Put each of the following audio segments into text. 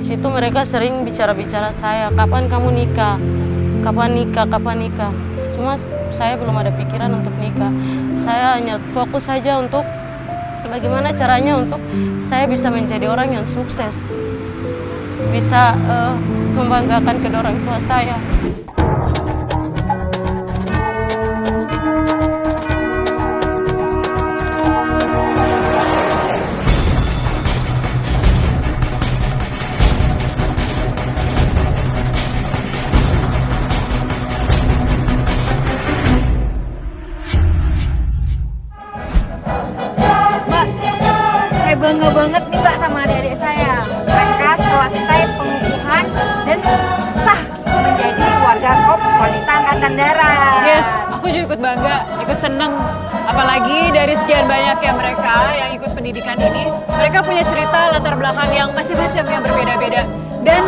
Di situ mereka sering bicara-bicara saya, kapan kamu nikah, kapan nikah, kapan nikah. Cuma saya belum ada pikiran untuk nikah. Saya hanya fokus saja untuk bagaimana caranya untuk saya bisa menjadi orang yang sukses, bisa membanggakan kedua orang tua saya. Bangga banget nih Mbak sama adik-adik saya. Mereka selesai pengukuhan dan sah menjadi warga Korps Wanita Angkatan Darat. Yes, aku juga ikut bangga, ikut seneng. Apalagi dari sekian banyaknya mereka yang ikut pendidikan ini, mereka punya cerita latar belakang yang macam-macam yang berbeda-beda. Dan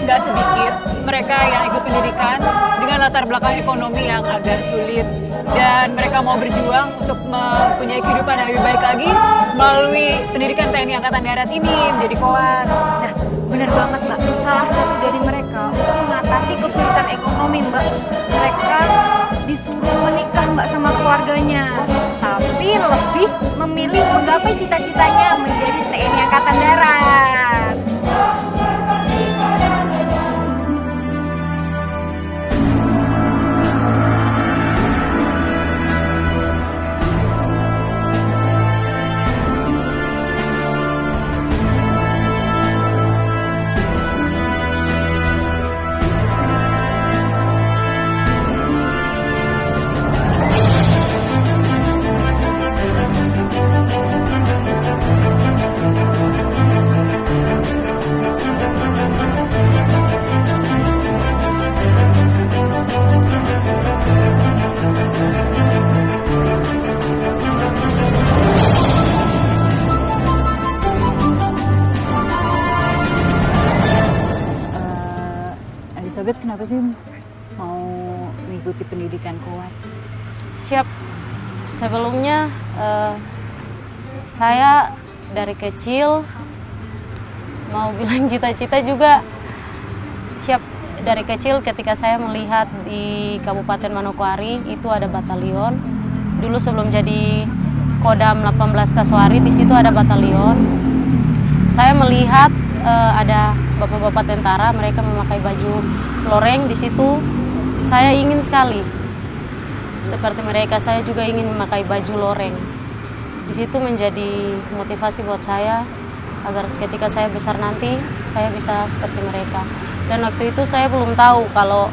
nggak sedikit mereka yang ikut pendidikan dengan latar belakang ekonomi yang agak sulit. Dan mereka mau berjuang untuk mempunyai kehidupan yang lebih baik lagi melalui pendidikan TNI Angkatan Darat ini menjadi koas. Nah, benar banget Mbak. Salah satu dari mereka untuk mengatasi kesulitan ekonomi Mbak, mereka disuruh menikah Mbak sama keluarganya. Tapi lebih memilih menggapai cita-citanya menjadi TNI Angkatan Darat. Elizabeth, kenapa sih mau mengikuti pendidikan koas? Siap. Sebelumnya saya dari kecil mau bilang cita-cita juga siap. Dari kecil ketika saya melihat di Kabupaten Manokwari itu ada batalion. Dulu sebelum jadi Kodam 18 Kasuari di situ ada batalion. Saya melihat ada bapak-bapak tentara, mereka memakai baju loreng di situ. Saya ingin sekali seperti mereka, saya juga ingin memakai baju loreng. Di situ menjadi motivasi buat saya agar ketika saya besar nanti saya bisa seperti mereka. Dan waktu itu saya belum tahu kalau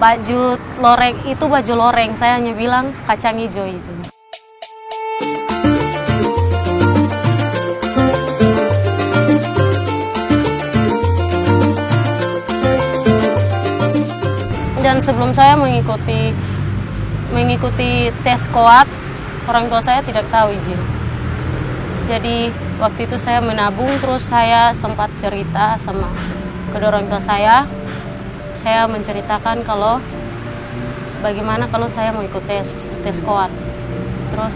baju loreng itu baju loreng, saya hanya bilang kacang hijau itu. Dan sebelum saya mengikuti tes koat, orang tua saya tidak tahu izin. Jadi waktu itu saya menabung, terus saya sempat cerita sama kedua orang tua saya. Saya menceritakan kalau bagaimana kalau saya mau ikut tes koat. Terus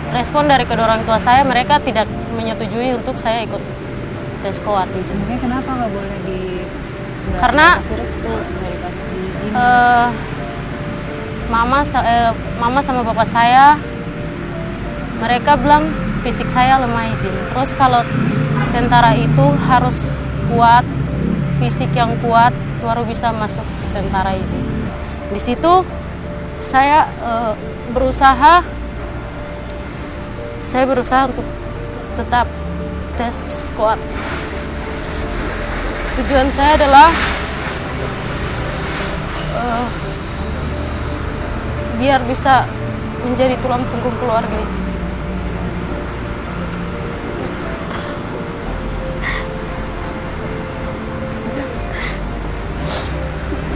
respon dari kedua orang tua saya, mereka tidak menyetujui untuk saya ikut tes koat. Sebenarnya kenapa nggak boleh Karena mama sama bapak saya, mereka bilang fisik saya lemah izin. Terus kalau tentara itu harus kuat, fisik yang kuat baru bisa masuk tentara izin. Di situ saya berusaha untuk tetap tes kuat. Tujuan saya adalah biar bisa menjadi tulang punggung keluarga ini.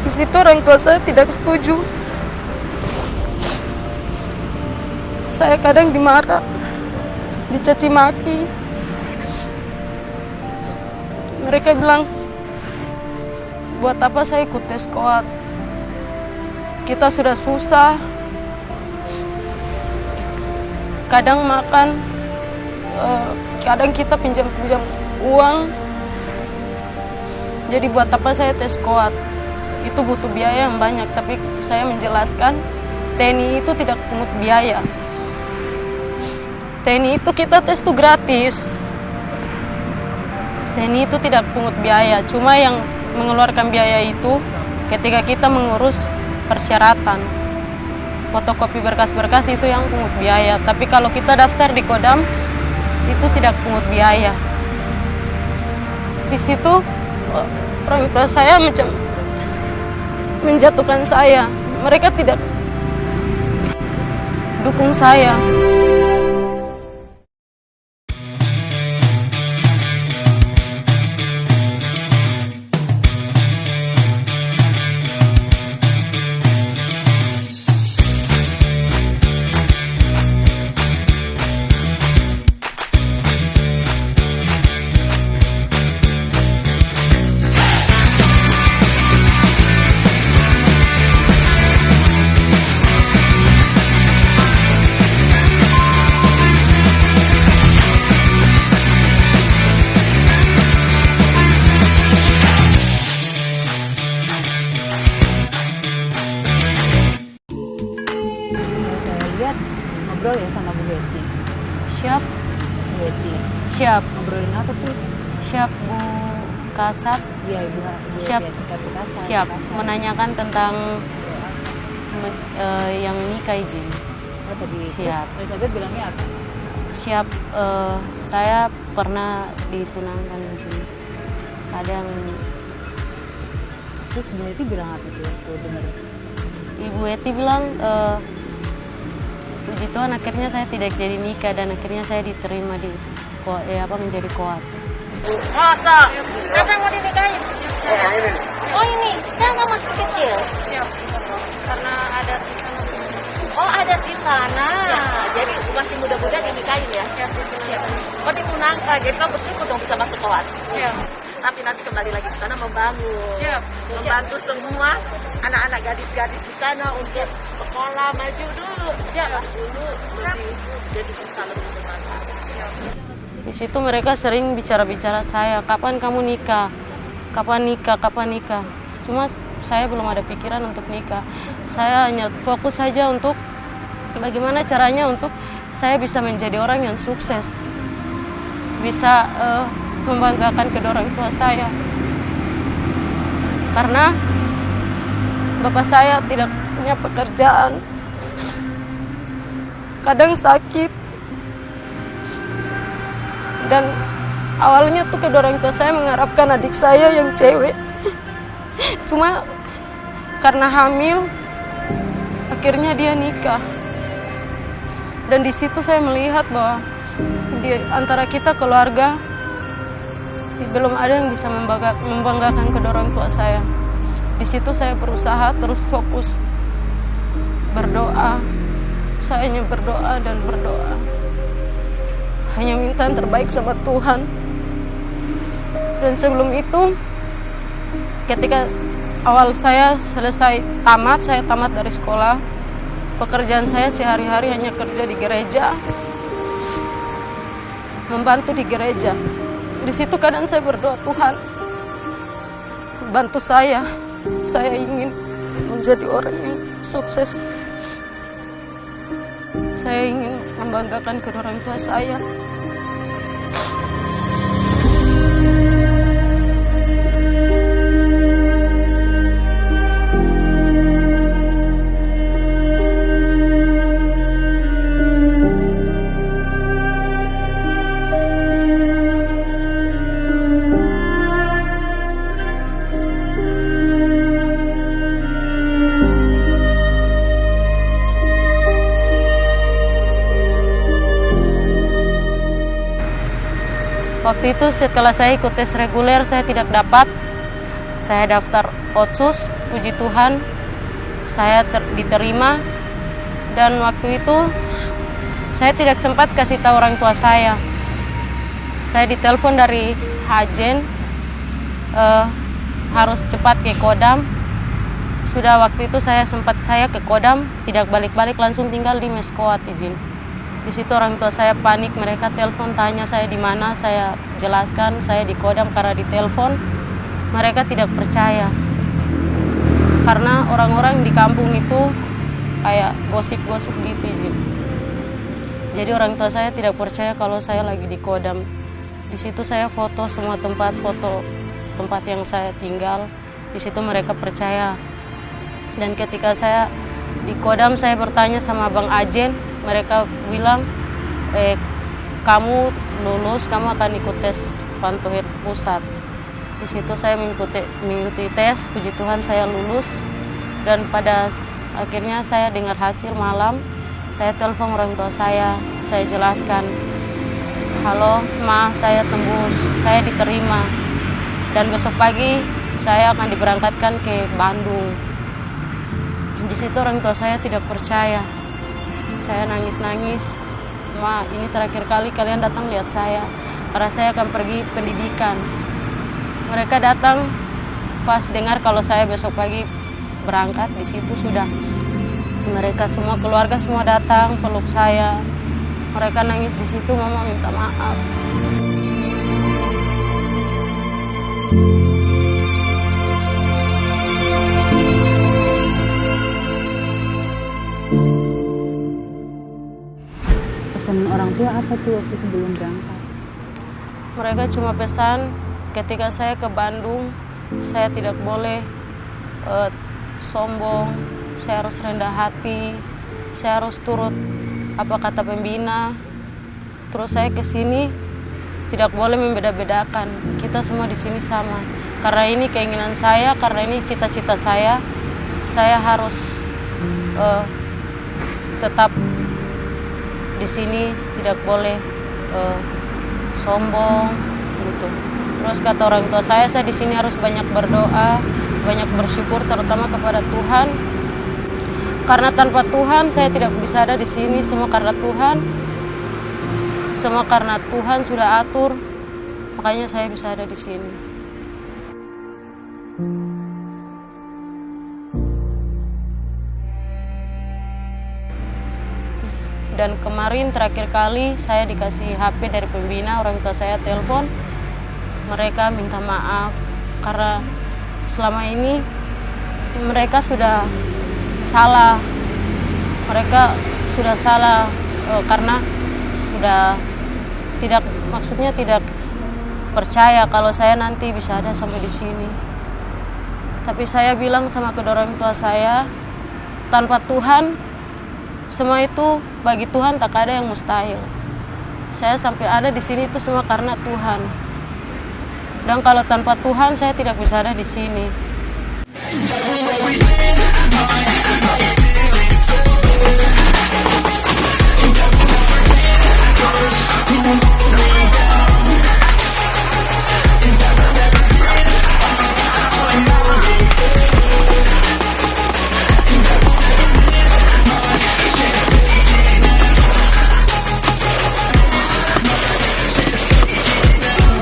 Di situ orang tua saya tidak setuju. Saya kadang dimarah, dicaci maki. Mereka bilang, buat apa saya ikut tes koat? Kita sudah susah, kadang makan, kadang kita pinjam uang. Jadi buat apa saya tes koat? Itu butuh biaya yang banyak, tapi saya menjelaskan TNI itu tidak pungut biaya. TNI itu kita tes itu gratis. TNI itu tidak pungut biaya, cuma yang mengeluarkan biaya itu ketika kita mengurus persyaratan. Fotokopi berkas-berkas itu yang pungut biaya, tapi kalau kita daftar di Kodam itu tidak pungut biaya. Di situ orang tua saya macam menjatuhkan saya. Mereka tidak dukung saya. Ngobrol ya sama Bu Betty. Siap, Bu Betty. siap, Ngobrolin apa tuh? siap Bu Kasat. Iya, Ibu. Siap. Siap, menanyakan tentang yang nikah izin. Oh, tadi. Siap. Terus Elizabeth bilangnya apa? Siap, saya pernah ditunangkan izin. Kadang Terus Bu Betty bilang apa tuh? Tuh dengar. Ibu Eti bilang, puji Tuhan akhirnya saya tidak jadi nikah dan akhirnya saya diterima di menjadi koat. Masa? Siapa yang mau dinikahin? Oh ini, saya nggak masih kecil. Siap, karena ada di sana. Oh ada di sana. Jadi masih muda-muda dinikahin ya? Siap, siap, Oh ditunangkan, jadi kamu bersyukur dong bisa masuk koat. siap, Tapi nanti kembali lagi ke sana membangun. siap. Membantu semua anak-anak gadis-gadis di sana untuk sekolah maju dulu. Jelas dulu lebih jadi bisa lebih bermanfaat. Di situ mereka sering bicara-bicara saya, kapan kamu nikah? Kapan nikah? Kapan nikah? Cuma saya belum ada pikiran untuk nikah. Saya hanya fokus saja untuk bagaimana caranya untuk saya bisa menjadi orang yang sukses. Bisa membanggakan kedua orang tua saya. Karena bapak saya tidak punya pekerjaan. Kadang sakit. Dan awalnya tuh kedua orang tua saya mengharapkan adik saya yang cewek. Cuma karena hamil, akhirnya dia nikah. Dan di situ saya melihat bahwa di antara kita keluarga belum ada yang bisa membanggakan kedua orang tua saya. Di situ saya berusaha terus fokus berdoa. Saya hanya berdoa dan berdoa. Hanya minta yang terbaik sama Tuhan. Dan sebelum itu, ketika awal saya selesai saya tamat dari sekolah, pekerjaan saya sehari-hari hanya kerja di gereja, membantu di gereja. Di situ kadang saya berdoa, Tuhan, bantu saya ingin menjadi orang yang sukses. Saya ingin membanggakan kedua orang tua saya. Waktu itu setelah saya ikut tes reguler, saya tidak dapat. Saya daftar Otsus, puji Tuhan, saya diterima. Dan waktu itu, saya tidak sempat kasih tahu orang tua saya. Saya ditelepon dari Hajen, harus cepat ke Kodam. Sudah waktu itu saya ke Kodam, tidak balik-balik, langsung tinggal di Meskoat izin. Di situ orang tua saya panik, mereka telepon tanya saya di mana, saya jelaskan saya di Kodam karena ditelepon. mereka tidak percaya. Karena orang-orang di kampung itu kayak gosip-gosip gitu, izin. Jadi orang tua saya tidak percaya kalau saya lagi di Kodam. Di situ saya foto semua tempat, foto tempat yang saya tinggal. Di situ mereka percaya. Dan ketika saya di Kodam, saya bertanya sama Bang Ajen, mereka bilang, kamu lulus, kamu akan ikut tes Pantuhir Pusat. Di situ saya mengikuti tes, puji Tuhan saya lulus. Dan pada akhirnya saya dengar hasil malam, saya telepon orang tua saya jelaskan, halo Ma, saya tembus, saya diterima. Dan besok pagi saya akan diberangkatkan ke Bandung. Di situ orang tua saya tidak percaya. Saya nangis-nangis, Ma, ini terakhir kali kalian datang lihat saya, karena saya akan pergi pendidikan. Mereka datang pas dengar kalau saya besok pagi berangkat. Di situ sudah mereka semua, keluarga semua datang peluk saya. Mereka nangis di situ, Mama minta maaf. Pesan orang tua apa tuh waktu sebelum berangkat? Mereka cuma pesan ketika saya ke Bandung, saya tidak boleh sombong, saya harus rendah hati, saya harus turut apa kata pembina. Terus saya ke sini tidak boleh membeda-bedakan, kita semua di sini sama. Karena ini keinginan saya, karena ini cita-cita saya harus tetap di sini, tidak boleh sombong gitu. Terus kata orang tua saya di sini harus banyak berdoa, banyak bersyukur, terutama kepada Tuhan. Karena tanpa Tuhan saya tidak bisa ada di sini. Semua karena Tuhan. Semua karena Tuhan sudah atur, makanya saya bisa ada di sini. Dan kemarin terakhir kali saya dikasih HP dari pembina, orang tua saya telepon. Mereka minta maaf karena selama ini mereka sudah salah. Mereka sudah salah karena sudah tidak percaya kalau saya nanti bisa ada sampai di sini. Tapi saya bilang sama kedua orang tua saya, tanpa Tuhan semua itu bagi Tuhan tak ada yang mustahil. Saya sampai ada di sini itu semua karena Tuhan. Dan kalau tanpa Tuhan saya tidak bisa ada di sini.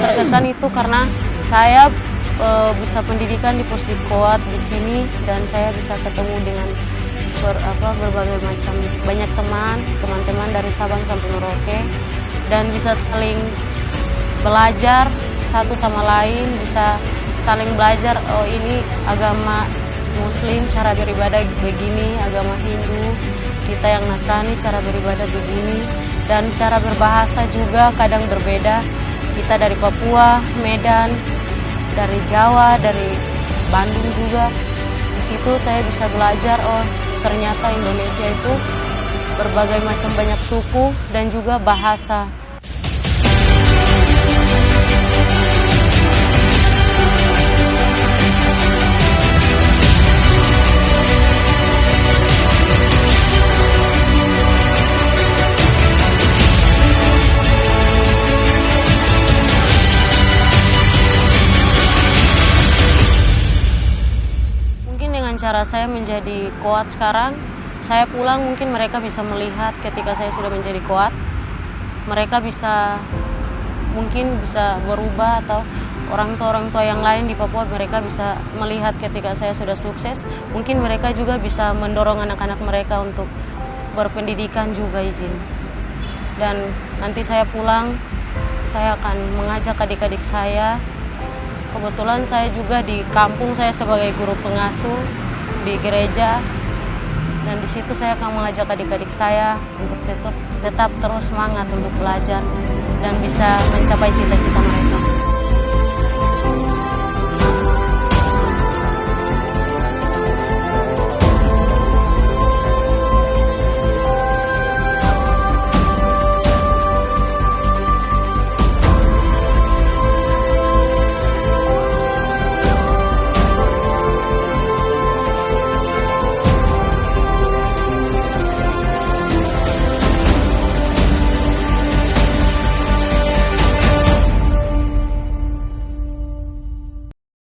Terkesan itu karena saya bisa pendidikan di Pusdikkoat di sini, dan saya bisa ketemu dengan berbagai macam banyak teman-teman dari Sabang sampai Merauke, dan bisa saling belajar satu sama lain, bisa saling belajar, oh ini agama Muslim cara beribadah begini, agama Hindu kita yang Nasrani cara beribadah begini, dan cara berbahasa juga kadang berbeda. Kita dari Papua, Medan, dari Jawa, dari Bandung juga. Di situ saya bisa belajar, oh ternyata Indonesia itu berbagai macam banyak suku dan juga bahasa. Cara saya menjadi koat sekarang, saya pulang mungkin mereka bisa melihat ketika saya sudah menjadi koat, mereka mungkin bisa berubah, atau orang tua yang lain di Papua mereka bisa melihat ketika saya sudah sukses, mungkin mereka juga bisa mendorong anak-anak mereka untuk berpendidikan juga, izin. Dan nanti saya pulang, saya akan mengajak adik-adik saya Kebetulan saya juga di kampung, saya sebagai guru pengasuh di gereja, dan di situ saya akan mengajak adik-adik saya untuk tetap terus semangat untuk belajar dan bisa mencapai cita-cita mereka.